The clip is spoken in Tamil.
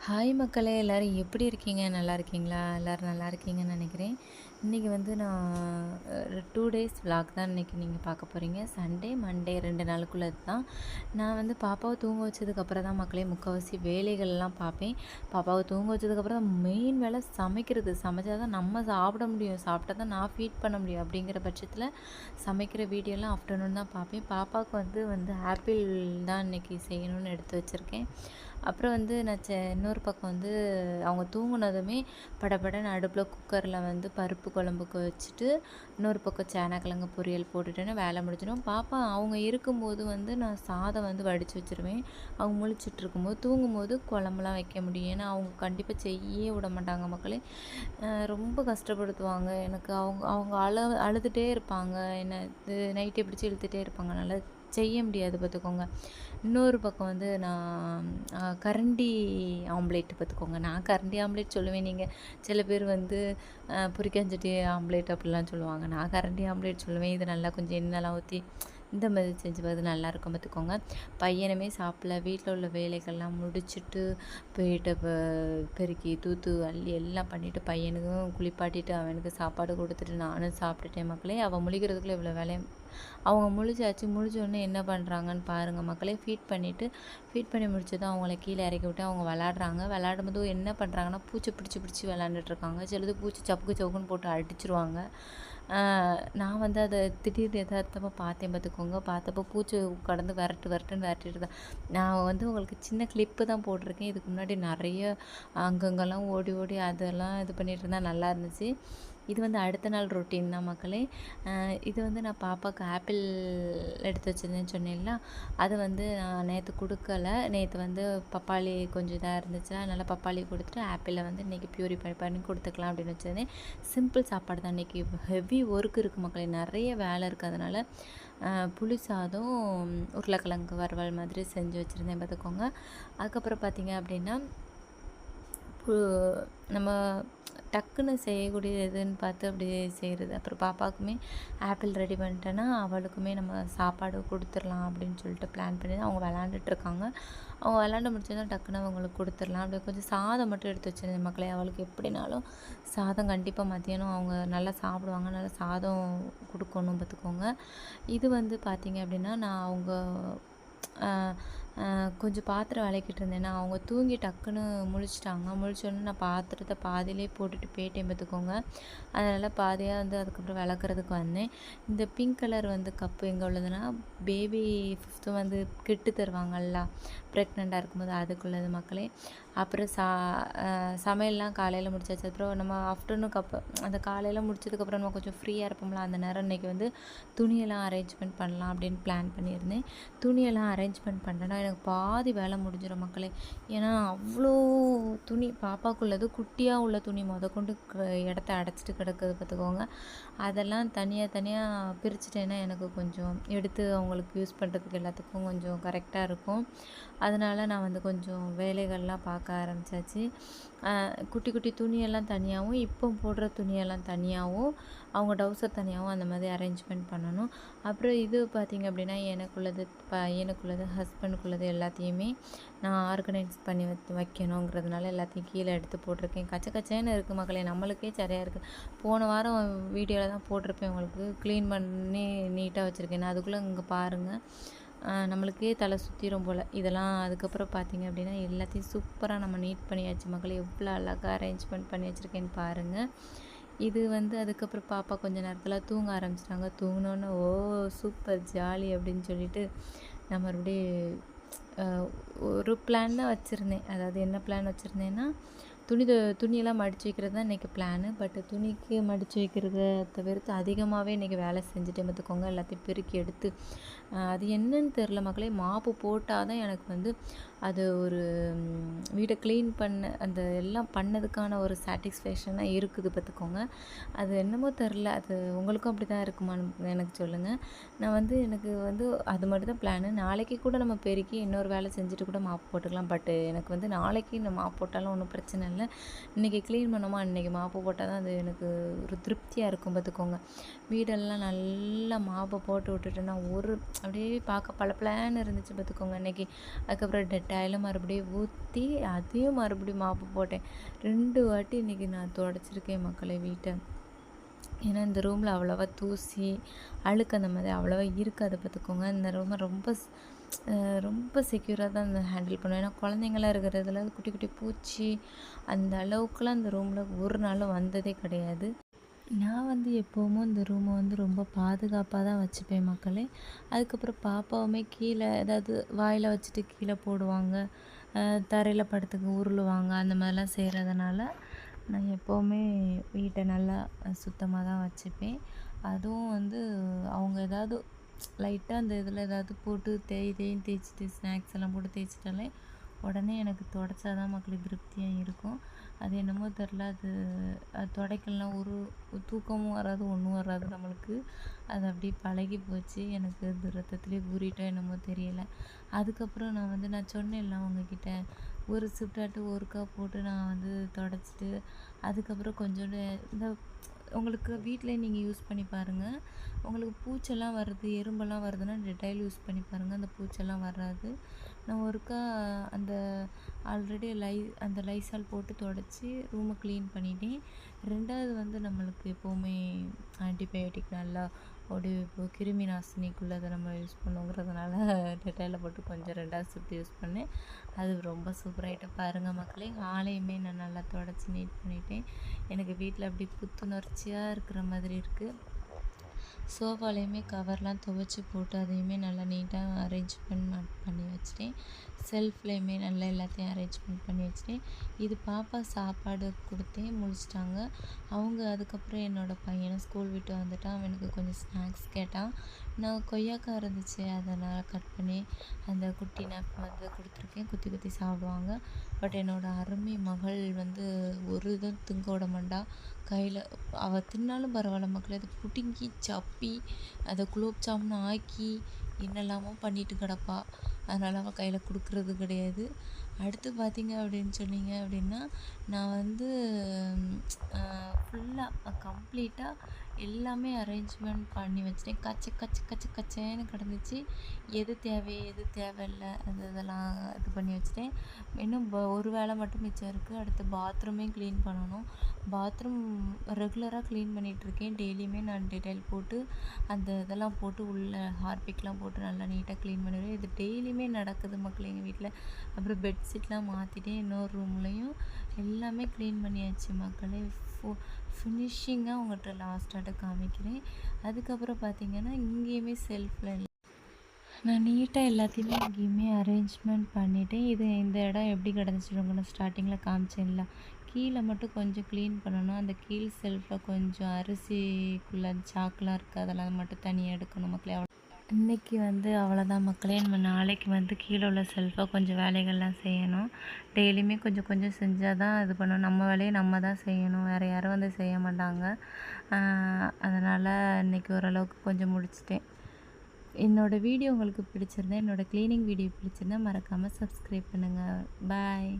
ஹாய் மக்களே! எல்லோரும் எப்படி இருக்கீங்க? நல்லா இருக்கீங்களா? எல்லோரும் நல்லா இருக்கீங்கன்னு நினைக்கிறேன். இன்றைக்கி வந்து நான் 2 டேஸ் விலாக் தான் இன்றைக்கி நீங்கள் பார்க்க போகிறீங்க. சண்டே, மண்டே 2 நாளுக்குள்ளது தான். நான் வந்து பாப்பாவை தூங்க வச்சதுக்கப்புறம் தான் மக்களே முக்கால்வாசி வேலைகள்லாம் பார்ப்பேன். பாப்பாவை தூங்க வச்சதுக்கப்புறம் தான் மெயின் வேலை சமைக்கிறது. சமைச்சா தான் நம்ம சாப்பிட முடியும். சாப்பிட்டா தான் நான் ஃபீட் பண்ண முடியும். அப்படிங்கிற பட்சத்தில் சமைக்கிற வீடியோலாம் ஆஃப்டர்நூன் தான் பார்ப்பேன். பாப்பாவுக்கு வந்து ஆப்பிள் தான் இன்றைக்கி செய்யணும்னு எடுத்து வச்சுருக்கேன். அப்புறம் வந்து நான் இன்னொரு பக்கம் வந்து அவங்க தூங்குனதுமே படபடன்னு அடுப்பில் குக்கரில் வந்து பருப்பு குழம்புக்கு வச்சுட்டு இன்னொரு பக்கம் சேனக்கிழங்கு பொரியல் போட்டுட்டேன்னா வேலை முடிஞ்சிடும். பாப்பா அவங்க இருக்கும்போது வந்து நான் சாதம் வந்து வடித்து வச்சுருவேன். அவங்க முழிச்சிட்டு இருக்கும்போது தூங்கும்போது குழம்புலாம் வைக்க முடியும். ஏன்னா அவங்க கண்டிப்பாக செய்யே விட மாட்டாங்க மக்களே. ரொம்ப கஷ்டப்படுத்துவாங்க. எனக்கு அவங்க அவங்க அழுதுகிட்டே இருப்பாங்க. என்ன இது நைட்டே பிடிச்சி இழுத்துகிட்டே இருப்பாங்க. நல்லா செய்ய முடியாது பார்த்துக்கோங்க. இன்னொரு பக்கம் வந்து நான் கரண்டி ஆம்லேட் பார்த்துக்கோங்க. நான் கரண்டி ஆம்லேட் சொல்லுவேன். நீங்கள் சில பேர் வந்து பொரிக்காஞ்சட்டி ஆம்லேட் அப்படிலாம் சொல்லுவாங்க. நான் கரண்டி ஆம்லேட் சொல்லுவேன். இது நல்லா கொஞ்சம் எண்ணெய்லாம் ஊற்றி இந்த மாதிரி செஞ்சு பார்த்து நல்லாயிருக்கும் பார்த்துக்கோங்க. பையனுமே சாப்பிடல. வீட்டில் உள்ள வேலைகள்லாம் முடிச்சுட்டு போயிட்டு பெருக்கி தூத்து அள்ளி எல்லாம் பண்ணிவிட்டு பையனுக்கும் குளிப்பாட்டிட்டு அவனுக்கு சாப்பாடு கொடுத்துட்டு நானும் சாப்பிட்டுட்டேன் மக்களே. அவள் முழிக்கிறதுக்குள்ளே இவ்வளோ வேலையும் அவங்க முழிச்சாச்சு. முழிச்சோடனே என்ன பண்ணுறாங்கன்னு பாருங்கள் மக்களே. ஃபீட் பண்ணி முடிச்சதும் அவங்கள கீழே இறக்கி விட்டு அவங்க விளாட்றாங்க. விளாடும்போது என்ன பண்ணுறாங்கன்னா பூச்சி பிடிச்சி விளாண்டுட்ருக்காங்க. சிலது பூச்சி சப்புக்கு சவுக்குன்னு போட்டு அடிச்சிருவாங்க. நான் வந்து அதை திடீர்னு எதார்த்தமாக பார்த்தேன் பார்த்துக்கோங்க. பார்த்தப்போ பூச்சி கடந்து விரட்டுன்னு விரட்டிட்டு தான் நான் வந்து உங்களுக்கு சின்ன கிளிப்பு தான் போட்டிருக்கேன். இதுக்கு முன்னாடி நிறைய அங்கங்கெல்லாம் ஓடி ஓடி அதெல்லாம் இது பண்ணிகிட்டு இருந்தால் நல்லா இருந்துச்சு. இது வந்து அடுத்த நாள் ரொட்டீன் தான் மக்களே. இது வந்து நான் பாப்பாவுக்கு ஆப்பிள் எடுத்து வச்சுருந்தேன்னு சொன்னேன்ல, அது வந்து நான் நேற்று கொடுக்கல. நேற்று வந்து பப்பாளி கொஞ்சம் இதாக இருந்துச்சு. அதனால் பப்பாளி கொடுத்துட்டு ஆப்பிளை வந்து இன்றைக்கி ப்யூரிஃபை பண்ணி கொடுத்துக்கலாம் அப்படின்னு வச்சுருந்தேன். சிம்பிள் சாப்பாடு தான். இன்றைக்கி ஹெவி ஒர்க் இருக்குது மக்களே. நிறைய வேலை இருக்குது. அதனால் புளி சாதம், உருளைக்கிழங்கு வறுவல் மாதிரி செஞ்சு வச்சுருந்தேன் பார்த்துக்கோங்க. அதுக்கப்புறம் பார்த்திங்க அப்படின்னா நம்ம டக்குன்னு செய்யக்கூடிய எதுன்னு பார்த்து அப்படி செய்கிறது. அப்புறம் பாப்பாவுக்குமே ஆப்பிள் ரெடி பண்ணிட்டேன்னா அவளுக்குமே நம்ம சாப்பாடு கொடுத்துடலாம் அப்படின்னு சொல்லிட்டு பிளான் பண்ணி அவங்க விளாண்டுட்ருக்காங்க. அவங்க விளாண்டு முடிச்சதும் டக்குன்னு அவங்களுக்கு கொடுத்துடலாம். அப்படியே கொஞ்சம் சாதம் மட்டும் எடுத்து வச்சுருந்தேன் மக்களே. அவளுக்கு எப்படினாலும் சாதம் கண்டிப்பாக மதியானம் அவங்க நல்லா சாப்பிடுவாங்க. நல்லா சாதம் கொடுக்கணும் பார்த்துக்கோங்க. இது வந்து பார்த்திங்க அப்படின்னா நான் அவங்க கொஞ்சம் பாத்திரம் விளக்கிட்டு இருந்தேன்னா அவங்க தூங்கி டக்குன்னு முழிச்சிட்டாங்க. முழிச்சோடனே நான் பாத்திரத்தை பாதியிலே போட்டுட்டு போயிட்டேன் பார்த்துக்கோங்க. அதனால் பாதியாக வந்து அதுக்கப்புறம் விளக்குறதுக்கு வந்தேன். இந்த பிங்க் கலர் வந்து கப்பு எங்கே உள்ளதுன்னா பேபி 5th வந்து கிட்டு தருவாங்கள்ல ப்ரெக்னெண்ட்டாக இருக்கும்போது அதுக்குள்ளது மக்களே. அப்புறம் சமையல்லாம் காலையில் முடிச்சாச்சு. அப்புறம் நம்ம ஆஃப்டர்நூன் அந்த காலையில் முடிச்சதுக்கப்புறம் நம்ம கொஞ்சம் ஃப்ரீயாக இருப்போம்ல அந்த நேரம் இன்றைக்கி வந்து துணியெல்லாம் அரேஞ்ச்மெண்ட் பண்ணலாம் அப்படின்னு பிளான் பண்ணியிருந்தேன். துணியெல்லாம் அரேஞ்ச்மெண்ட் பண்ணேன்னா எனக்கு பாதி வேலை முடிஞ்சிடும் மக்களே. ஏன்னா அவ்வளோ துணி பாப்பாக்குள்ளது குட்டியாக உள்ள துணி கொண்டு இடத்த அடைச்சிட்டு கிடக்குது பார்த்துக்கோங்க. அதெல்லாம் தனியாக பிரிச்சுட்டேன்னா எனக்கு கொஞ்சம் எடுத்து அவங்களுக்கு யூஸ் பண்ணுறதுக்கு எல்லாத்துக்கும் கொஞ்சம் கரெக்டாக இருக்கும். அதனால் நான் வந்து கொஞ்சம் வேலைகள்லாம் பார்க்க ஆரம்பித்தாச்சு. குட்டி குட்டி துணியெல்லாம் தனியாகவும் இப்போ போடுற துணியெல்லாம் தனியாகவும் அவங்க டவுசர் தனியாகவும் அந்த மாதிரி அரேஞ்ச்மெண்ட் பண்ணணும். அப்புறம் இது பார்த்திங்க அப்படின்னா எனக்குள்ளது பையனுக்குள்ளது ஹஸ்பண்டுக்குள்ளது எல்லாத்தையுமே நான் ஆர்கனைஸ் பண்ணி வைக்கணுங்கிறதுனால எல்லாத்தையும் கீழே எடுத்து போட்டிருக்கேன். கச்சேன்னு இருக்குது மக்களே. நம்மளுக்கே சரியாக இருக்குது. போன வாரம் வீடியோவில் தான் போட்டிருப்பேன் உங்களுக்கு. க்ளீன் பண்ணி நீட்டாக வச்சுருக்கேன். அதுக்குள்ளே இங்கே பாருங்கள் நம்மளுக்கே தலை சுற்றிரும் போல். இதெல்லாம் அதுக்கப்புறம் பார்த்திங்க அப்படின்னா எல்லாத்தையும் சூப்பராக நம்ம நீட் பண்ணியாச்சு மக்களே. எவ்வளோ அழகாக அரேஞ்ச்மெண்ட் பண்ணி வச்சுருக்கேன்னு பாருங்கள். இது வந்து அதுக்கப்புறம் பாப்பா கொஞ்சம் நேரத்தில் தூங்க ஆரம்பிச்சிட்டாங்க. தூங்கினோன்னே ஓ சூப்பர் ஜாலி அப்படின்னு சொல்லிட்டு நான் மறுபடியும் ஒரு பிளான் தான் வச்சுருந்தேன். அதாவது என்ன பிளான் வச்சுருந்தேன்னா துணியெல்லாம் மடித்து வைக்கிறது தான் இன்றைக்கி பிளானு. பட் துணிக்கு மடித்து வைக்கிறத தவிர்த்து அதிகமாகவே இன்றைக்கி வேலை செஞ்சுட்டே பார்த்துக்கோங்க. எல்லாத்தையும் பெருக்கி எடுத்து அது என்னன்னு தெரில மக்களே. மாப்பு போட்டால் தான் எனக்கு வந்து அது ஒரு வீட்டை க்ளீன் பண்ண அந்த எல்லாம் பண்ணதுக்கான ஒரு சாட்டிஸ்ஃபேக்ஷனாக இருக்குது பார்த்துக்கோங்க. அது என்னமோ தெரில. அது உங்களுக்கும் அப்படி தான் இருக்குமான்னு எனக்கு சொல்லுங்கள். நான் வந்து எனக்கு வந்து அது மட்டும் தான் பிளானு. நாளைக்கு கூட நம்ம பெருக்கி இன்னொரு வேலை செஞ்சுட்டு கூட மாப்பு போட்டுக்கலாம். பட்டு எனக்கு வந்து நாளைக்கு இந்த மாப்பு போட்டாலும் ஒன்றும் பிரச்சனை இல்லை. இன்றைக்கி க்ளீன் பண்ணோமா இன்றைக்கி மாப்பு போட்டால் தான் அது எனக்கு ஒரு திருப்தியாக இருக்கும் பார்த்துக்கோங்க. வீடெல்லாம் நல்லா மாப்பை போட்டு விட்டுட்டேன்னா ஒரு அப்படியே பார்க்க பளபளன்னு இருந்துச்சு பார்த்துக்கோங்க இன்றைக்கி. அதுக்கப்புறம் டைலை மறுபடியும் ஊற்றி அதையும் மறுபடியும் மாப்பு போட்டேன். 2 வாட்டி இன்றைக்கி நான் துடைச்சிருக்கேன் மக்களே வீட்டை. ஏன்னா இந்த ரூமில் அவ்வளோவா தூசி அழுக்கு அந்த மாதிரி அவ்வளோவா இருக்காது பார்த்துக்கோங்க. இந்த ரூமை ரொம்ப செக்யூராக தான் அந்த ஹேண்டில் பண்ணுவேன். ஏன்னா குழந்தைங்களாம் இருக்கிறதுல குட்டி குட்டி பூச்சி அந்த அளவுக்குலாம் இந்த ரூமில் ஒரு நாளும் வந்ததே கிடையாது. நான் வந்து எப்போவுமே இந்த ரூமை வந்து ரொம்ப பாதுகாப்பாக தான் வச்சுப்பேன் மக்களே. அதுக்கப்புறம் பாப்பாவுமே கீழே ஏதாவது வாயில் வச்சுட்டு கீழே போடுவாங்க, தரையில் படுத்துக்கு உருளுவாங்க, அந்த மாதிரிலாம் செய்கிறதுனால நான் எப்போவுமே வீட்டை நல்லா சுத்தமாக தான் வச்சுப்பேன். அதுவும் வந்து அவங்க ஏதாவது லைட்டாக அந்த இதில் ஏதாவது போட்டு தேய்ன்னு தேய்ச்சிட்டு ஸ்நாக்ஸ் எல்லாம் போட்டு தேய்ச்சிட்டாலே உடனே எனக்கு துடைச்சா தான் மக்களுக்கு திருப்தியாக இருக்கும். அது என்னமோ தெரில, அது துடைக்கலாம் ஒரு தூக்கமும் வராது, ஒன்றும் வராது நம்மளுக்கு. அது அப்படியே பழகி போச்சு. எனக்கு இது ரத்தத்துலேயே ஊறிட்டோ என்னமோ தெரியலை. அதுக்கப்புறம் நான் சொன்னேன்ல அவங்கக்கிட்ட, ஒரு ஷிஃப்டாட்டு ஒருக்கா போட்டு நான் வந்து துடைச்சிட்டு அதுக்கப்புறம் கொஞ்சோண்டு இந்த உங்களுக்கு வீட்டிலே நீங்கள் யூஸ் பண்ணி பாருங்கள். உங்களுக்கு பூச்செல்லாம் வருது, எறும்பெல்லாம் வருதுன்னா டெட்டாயில் யூஸ் பண்ணி பாருங்கள், அந்த பூச்செல்லாம் வராது. நான் ஒருக்கா அந்த ஆல்ரெடி அந்த லைசால் போட்டு துடைச்சி ரூமை க்ளீன் பண்ணிட்டேன். 2வது வந்து நம்மளுக்கு எப்போவுமே ஆன்டிபயோட்டிக் நல்லா இப்போ கிருமி நாசினிக்குள்ளதை நம்ம யூஸ் பண்ணுங்கிறதுனால டெட்டாயில் போட்டு கொஞ்சம் 2வது ஷிஃப்ட் யூஸ் பண்ணேன். அது ரொம்ப சூப்பராகிட்டு பாருங்கள் மக்களே. ஹாலையுமே நான் நல்லா துடைச்சி நீட் பண்ணிட்டேன். எனக்கு வீட்டில் அப்படி புத்துணர்ச்சியாக இருக்கிற மாதிரி இருக்குது. சோஃபாலையுமே கவர்லாம் துவைச்சி போட்டு அதையுமே நல்லா நீட்டாக அரேஞ்ச்மெண்ட் பண்ணி வச்சிட்டேன். செல்ஃப்லேயுமே நல்லா எல்லாத்தையும் அரேஞ்ச்மெண்ட் பண்ணி வச்சிட்டேன். இது பாப்பா சாப்பாடு கொடுத்தேன், முடிச்சிட்டாங்க. அவங்க அதுக்கப்புறம் என்னோடய பையனும் ஸ்கூல் விட்டு வந்துட்டான். அவனுக்கு கொஞ்சம் ஸ்நாக்ஸ் கேட்டான். நான் கொய்யாக்காய் இருந்துச்சு, அதை நான் கட் பண்ணி அந்த குட்டி நாப் வந்து கொடுத்துருக்கேன். குத்தி குத்தி சாப்பிடுவாங்க. பட் என்னோடய அருமை மகள் வந்து ஒரு இதுவும் திங்க விட மாட்டா. கையில் அவள் தின்னாலும் பரவாயில்ல மக்களே, அதை பிடுங்கி சப்பி அதை குலோப் ஜாமுன் ஆக்கி என்னெல்லாமோ பண்ணிட்டு கிடப்பா. அதனால் அவள் கையில் கொடுக்குறது கிடையாது. அடுத்து பார்த்திங்க அப்படின்னு சொன்னீங்க அப்படின்னா, நான் வந்து ஃபுல்லாக கம்ப்ளீட்டாக எல்லாமே அரேஞ்ச்மெண்ட் பண்ணி வச்சிட்டேன். கச்சேன்னு கிடந்துச்சு. எது தேவை எது தேவையில்லை இதெல்லாம் இது பண்ணி வச்சிட்டேன். இன்னும் ஒரு வேலை மட்டும் மிச்சம் இருக்குது. அடுத்து பாத்ரூமே க்ளீன் பண்ணணும். பாத்ரூம் ரெகுலராக க்ளீன் பண்ணிகிட்ருக்கேன். டெய்லியுமே நான் டெட்டாயில் போட்டு அந்த இதெல்லாம் போட்டு உள்ளே ஹார்பிக்லாம் போட்டு நல்லா நீட்டாக க்ளீன் பண்ணிடுவேன். இது டெய்லியுமே நடக்குது மக்கள் எங்கள் வீட்டில். அப்புறம் பெட்ஷீட்லாம் மாற்றிட்டேன். இன்னொரு ரூம்லேயும் எல்லாமே க்ளீன் பண்ணியாச்சு மக்களே. ஃபினிஷிங்காக உங்கள்கிட்ட லாஸ்ட்டாட்ட காமிக்கிறேன். அதுக்கப்புறம் பார்த்திங்கன்னா இங்கேயுமே செல்ஃபில் நான் நீட்டாக எல்லாத்தையுமே இங்கேயுமே அரேஞ்ச்மெண்ட் பண்ணிவிட்டேன். இந்த இடம் எப்படி கிடந்துச்சு நான் ஸ்டார்டிங்கில் காமிச்சேன்ல, கீழே மட்டும் கொஞ்சம் க்ளீன் பண்ணணும். அந்த கீழ் செல்ஃபில் கொஞ்சம் அரிசிக்குள்ளே சாக்கெலாம் இருக்குது, அதெல்லாம் மட்டும் தனியாக எடுக்கணும் மக்களே. இன்றைக்கி வந்து அவ்வளோதான் மக்களே. நம்ம நாளைக்கு வந்து கீழே உள்ள செல்ஃபாக கொஞ்சம் வேலைகள்லாம் செய்யணும். டெய்லியுமே கொஞ்சம் கொஞ்சம் செஞ்சால் தான் இது பண்ணணும். நம்ம வேலையை நம்ம தான் செய்யணும், வேறு யாரும் வந்து செய்ய மாட்டாங்க. அதனால் இன்றைக்கி ஓரளவுக்கு கொஞ்சம் முடிச்சிட்டேன். என்னோடய வீடியோ உங்களுக்கு பிடிச்சிருந்தா, என்னோடய க்ளீனிங் வீடியோ பிடிச்சிருந்தா மறக்காமல் சப்ஸ்கிரைப் பண்ணுங்கள். பாய்.